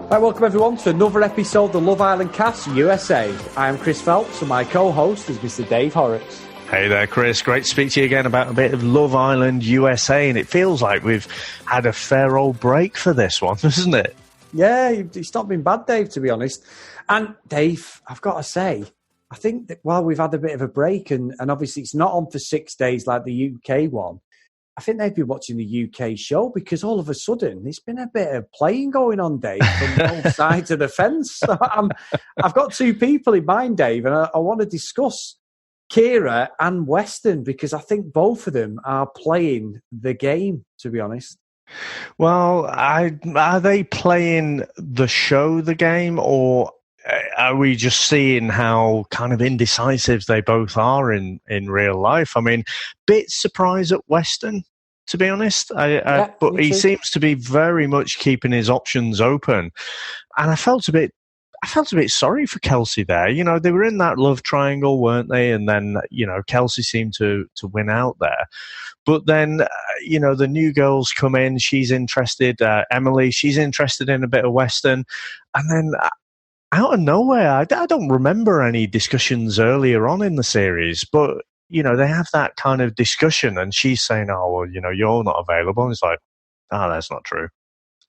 Right, welcome everyone to another episode of the Love Island Cast USA. I am Chris Phelps and my co-host is Mr. Dave Horrocks. Hey there, Chris. Great to speak to you again about a bit of Love Island USA, and it feels like we've had a fair old break for this one, doesn't it? Yeah, it's not been bad, Dave, to be honest. And Dave, I've got to say, I think that while we've had a bit of a break, and obviously it's not on for 6 days like the UK one, I think they've been watching the UK show because all of a sudden there's been a bit of playing going on, Dave, from both sides of the fence. So I've got two people in mind, Dave, and I want to discuss Krya and Weston because I think both of them are playing the game, to be honest. Well, are they playing the show, the game, or are we just seeing how kind of indecisive they both are in real life? I mean, bit surprised at Weston, to be honest. But he seems to be very much keeping his options open, and I felt a bit sorry for Kelsey there. You know, they were in that love triangle, weren't they? And then, you know, Kelsey seemed to win out there. But then, you know, the new girls come in. She's interested. Emily, she's interested in a bit of Weston. And then out of nowhere, I don't remember any discussions earlier on in the series, but, you know, they have that kind of discussion and she's saying, oh, well, you know, you're not available. And it's like, oh, that's not true.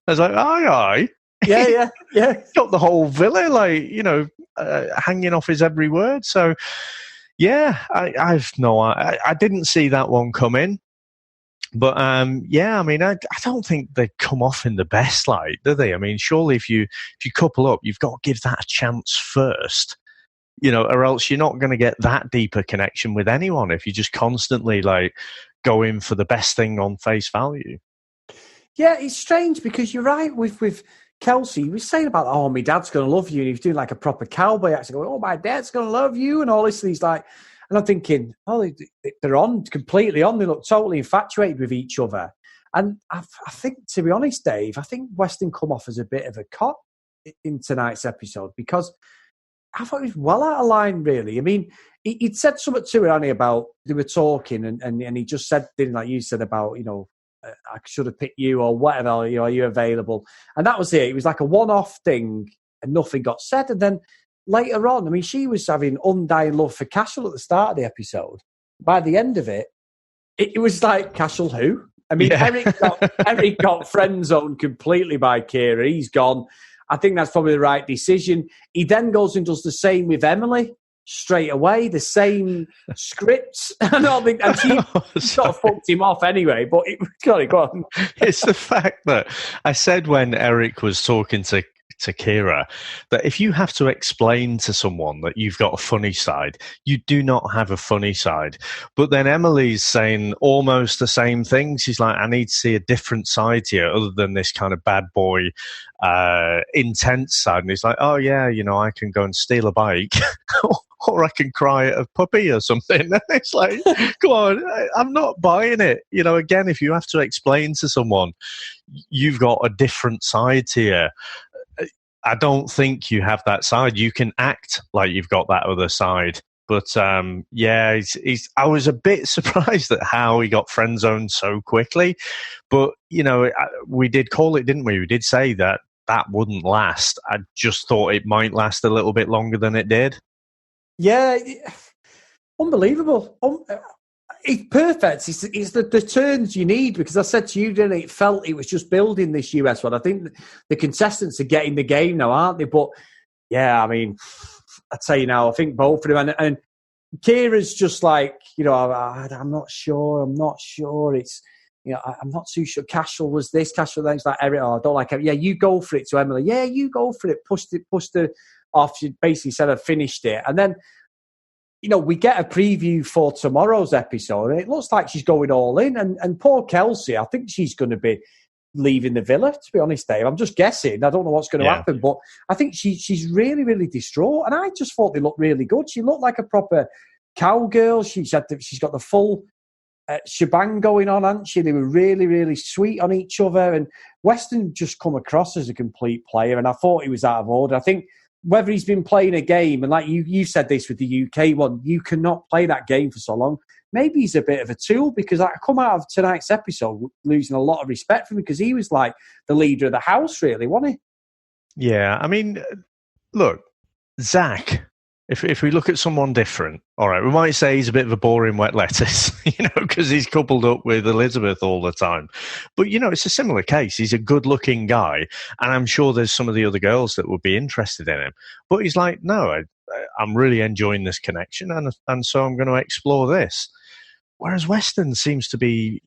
I was like, aye. Yeah. Got the whole villa, like, you know, hanging off his every word. So, yeah, I didn't see that one come in. But, yeah, I mean, I don't think they come off in the best light, do they? I mean, surely if you couple up, you've got to give that a chance first, you know, or else you're not going to get that deeper connection with anyone if you just constantly, like, go in for the best thing on face value. Yeah, it's strange because you're right with Kelsey. He was saying about, oh, my dad's going to love you. And he was doing like a proper cowboy accent going, oh, my dad's going to love you and all this. And he's like, and I'm thinking, oh, they're completely on. They look totally infatuated with each other. And I think, to be honest, Dave, I think Weston come off as a bit of a cop in tonight's episode because I thought he was well out of line, really. I mean, he'd said something to her, only about they were talking and he just said, didn't like you said about, you know, I should have picked you or whatever, you know, are you available? And that was it. It was like a one-off thing and nothing got said. And then later on, I mean, she was having undying love for Cashel at the start of the episode. By the end of it, it was like, Cashel who? I mean, yeah. Eric got friend zoned completely by Krya. He's gone. I think that's probably the right decision. He then goes and does the same with Emily straight away, the same scripts. And she sort of fucked him off anyway, but go on. It's the fact that I said when Eric was talking to Krya that if you have to explain to someone that you've got a funny side, you do not have a funny side. But then Emily's saying almost the same thing. She's like, I need to see a different side to you other than this kind of bad boy, intense side. And he's like, oh yeah, you know, I can go and steal a bike or I can cry at a puppy or something. And it's like, come on, I'm not buying it. You know, again, if you have to explain to someone, you've got a different side to you. I don't think you have that side. You can act like you've got that other side. But, yeah, I was a bit surprised at how he got friend-zoned so quickly. But, you know, we did call it, didn't we? We did say that wouldn't last. I just thought it might last a little bit longer than it did. Yeah, unbelievable. It's perfect. It's the turns you need because I said to you, didn't it? It felt it was just building this US one. I think the contestants are getting the game now, aren't they? But yeah, I mean, I'd say now, I think both of them. And Kira's just like, you know, I'm not sure. It's, you know, I'm not too sure. Cashel was this, Cashel then. It's like, Eric, I don't like it. Yeah, you go for it to Emily. Yeah, you go for it. Pushed her off. She basically said I finished it. And then, you know, we get a preview for tomorrow's episode, and it looks like she's going all in. And poor Kelsey, I think she's going to be leaving the villa, to be honest, Dave. I'm just guessing. I don't know what's going to happen, but I think she's really, really distraught. And I just thought they looked really good. She looked like a proper cowgirl. She's got the full shebang going on, hasn't she? They were really, really sweet on each other. And Weston just come across as a complete player, and I thought he was out of order. I think whether he's been playing a game, and like you said this with the UK one, you cannot play that game for so long. Maybe he's a bit of a tool, because I come out of tonight's episode losing a lot of respect for him, because he was like the leader of the house, really, wasn't he? Yeah, I mean, look, Zach. If we look at someone different, all right, we might say he's a bit of a boring wet lettuce, because he's coupled up with Elizabeth all the time. But, it's a similar case. He's a good-looking guy, and I'm sure there's some of the other girls that would be interested in him. But he's like, no, I'm really enjoying this connection, and so I'm going to explore this. Whereas Weston seems to be,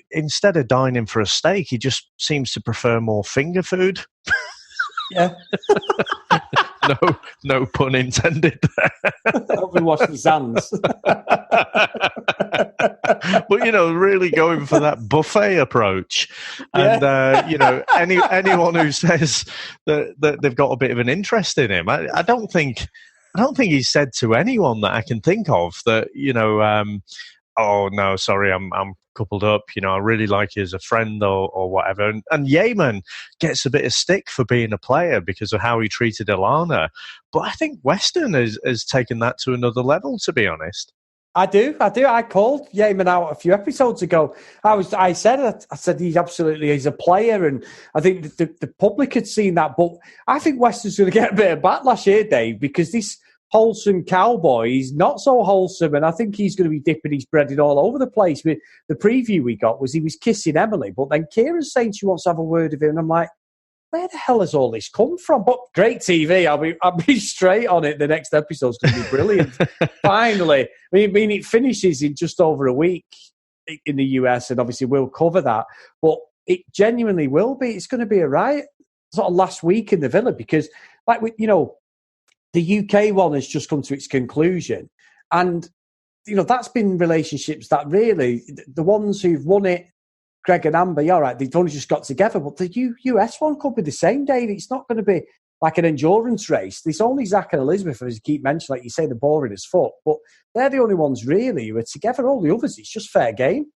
instead of dining for a steak, he just seems to prefer more finger food. Yeah. No pun intended there. Hope we wash his hands. But, really going for that buffet approach. And, anyone who says that they've got a bit of an interest in him, I don't think he's said to anyone that I can think of that, oh, no, sorry, I'm coupled up. I really like you as a friend or whatever. And Yeaman gets a bit of stick for being a player because of how he treated Ilana. But I think Weston has taken that to another level, to be honest. I do. I called Yeaman out a few episodes ago. I said he's a player, and I think the public had seen that. But I think Weston's going to get a bit of backlash here, Dave, because this wholesome cowboy is not so wholesome, and I think he's going to be dipping his bread in all over the place. The preview we got was he was kissing Emily, but then Kira's saying she wants to have a word with him, and I'm like, where the hell has all this come from? But great TV. I'll be straight on it. The next episode's going to be brilliant. Finally, I mean, it finishes in just over a week in the US, and obviously we'll cover that. But it genuinely will be. It's going to be a riot. Sort of last week in the Villa, because the UK one has just come to its conclusion. And, that's been relationships that really, the ones who've won it, Greg and Amber, all right, they've only just got together. But the US one could be the same, Dave. It's not going to be like an endurance race. There's only Zach and Elizabeth, as you keep mentioning, like you say, they're boring as fuck. But they're the only ones really who are together. All the others, it's just fair game.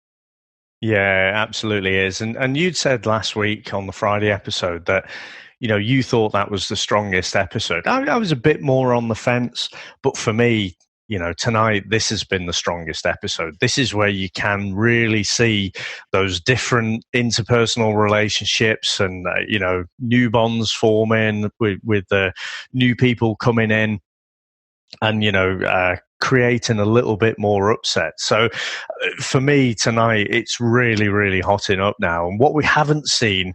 Yeah, absolutely is. And you'd said last week on the Friday episode that, you thought that was the strongest episode. I was a bit more on the fence, but for me, tonight, this has been the strongest episode. This is where you can really see those different interpersonal relationships and, new bonds forming with the new people coming in and, creating a little bit more upset. So for me tonight, it's really, really hotting up now. And what we haven't seen,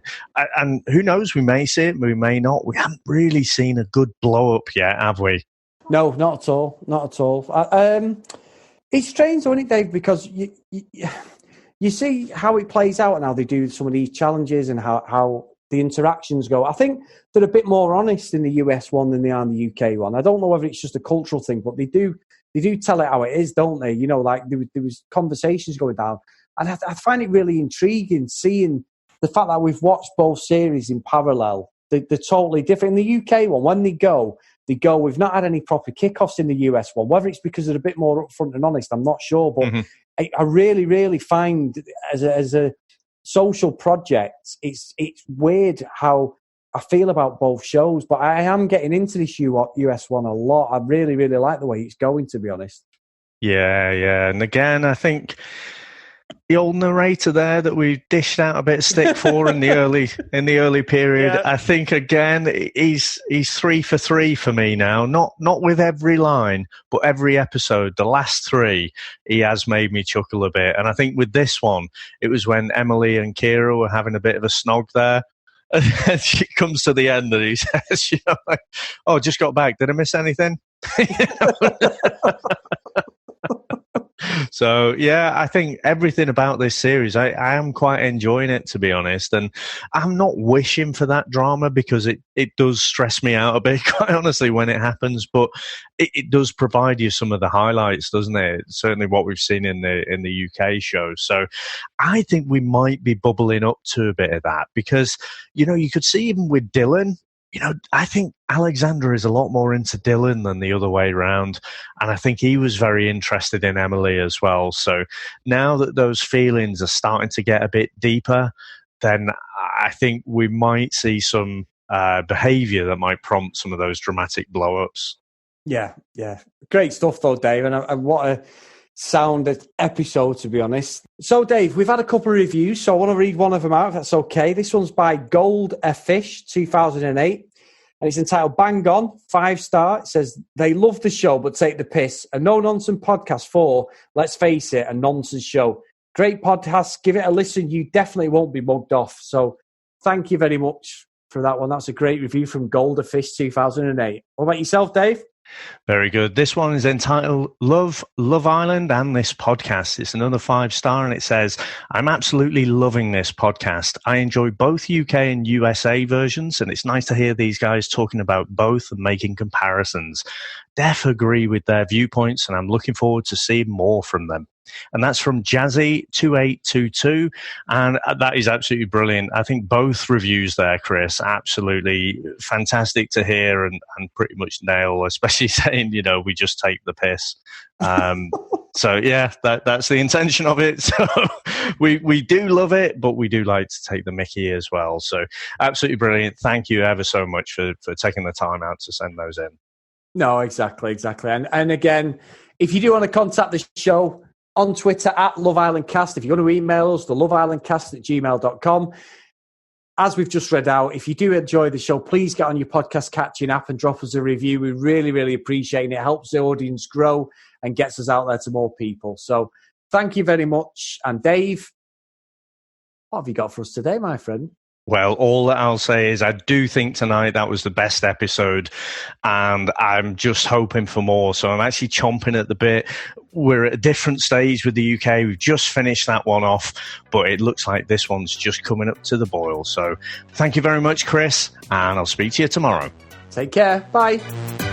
and who knows, we may see it, we may not, we haven't really seen a good blow up yet, have we? No, not at all. Not at all. It's strange, isn't it, Dave? Because you see how it plays out and how they do some of these challenges and how the interactions go. I think they're a bit more honest in the US one than they are in the UK one. I don't know whether it's just a cultural thing, but they do tell it how it is, don't they? Like there was conversations going down. And I find it really intriguing seeing the fact that we've watched both series in parallel. They're totally different. In the UK one, when they go. We've not had any proper kickoffs in the US one. Whether it's because they're a bit more upfront and honest, I'm not sure. But I really, really find as a social project, it's weird how I feel about both shows. But I am getting into this US one a lot. I really, really like the way it's going, to be honest. Yeah. And again, I think the old narrator there that we dished out a bit of stick for in the early period. Yeah. I think again he's 3 for 3 for me now. Not with every line, but every episode. The last 3, he has made me chuckle a bit. And I think with this one, it was when Emily and Kira were having a bit of a snog there. And she comes to the end and he says, "Oh, just got back. Did I miss anything?" So, yeah, I think everything about this series, I am quite enjoying it, to be honest. And I'm not wishing for that drama because it does stress me out a bit, quite honestly, when it happens. But it does provide you some of the highlights, doesn't it? Certainly what we've seen in the UK show. So I think we might be bubbling up to a bit of that because, you could see even with Dylan, I think Alexander is a lot more into Dylan than the other way around. And I think he was very interested in Emily as well. So now that those feelings are starting to get a bit deeper, then I think we might see some behaviour that might prompt some of those dramatic blow-ups. Yeah. Great stuff, though, Dave. And what sound episode, to be honest. So, Dave, we've had a couple of reviews, so I want to read one of them out, if that's okay. This one's by Gold a Fish 2008, and it's entitled Bang On, 5-star. It says, they love the show, but take the piss. A no-nonsense podcast for, let's face it, a nonsense show. Great podcast. Give it a listen. You definitely won't be mugged off. So thank you very much for that one. That's a great review from Gold a Fish 2008. What about yourself, Dave? Very good. This one is entitled Love Island and This Podcast. It's another 5-star, and it says, I'm absolutely loving this podcast. I enjoy both UK and USA versions, and it's nice to hear these guys talking about both and making comparisons. Def agree with their viewpoints, and I'm looking forward to seeing more from them. And that's from Jazzy2822, and that is absolutely brilliant. I think both reviews there, Chris, absolutely fantastic to hear and pretty much nail, especially saying, we just take the piss. So yeah, that's the intention of it. So we do love it, but we do like to take the mickey as well. So absolutely brilliant. Thank you ever so much for taking the time out to send those in. No, exactly. And again, if you do want to contact the show, on Twitter at Love Island Cast. If you want to email us, the loveislandcast@gmail.com. As we've just read out, if you do enjoy the show, please get on your podcast catching app and drop us a review. We really, really appreciate it. It helps the audience grow and gets us out there to more people. So thank you very much. And Dave, what have you got for us today, my friend? Well, all that I'll say is I do think tonight that was the best episode, and I'm just hoping for more. So I'm actually chomping at the bit. We're at a different stage with the UK. We've just finished that one off, but it looks like this one's just coming up to the boil. So thank you very much, Chris, and I'll speak to you tomorrow. Take care. Bye.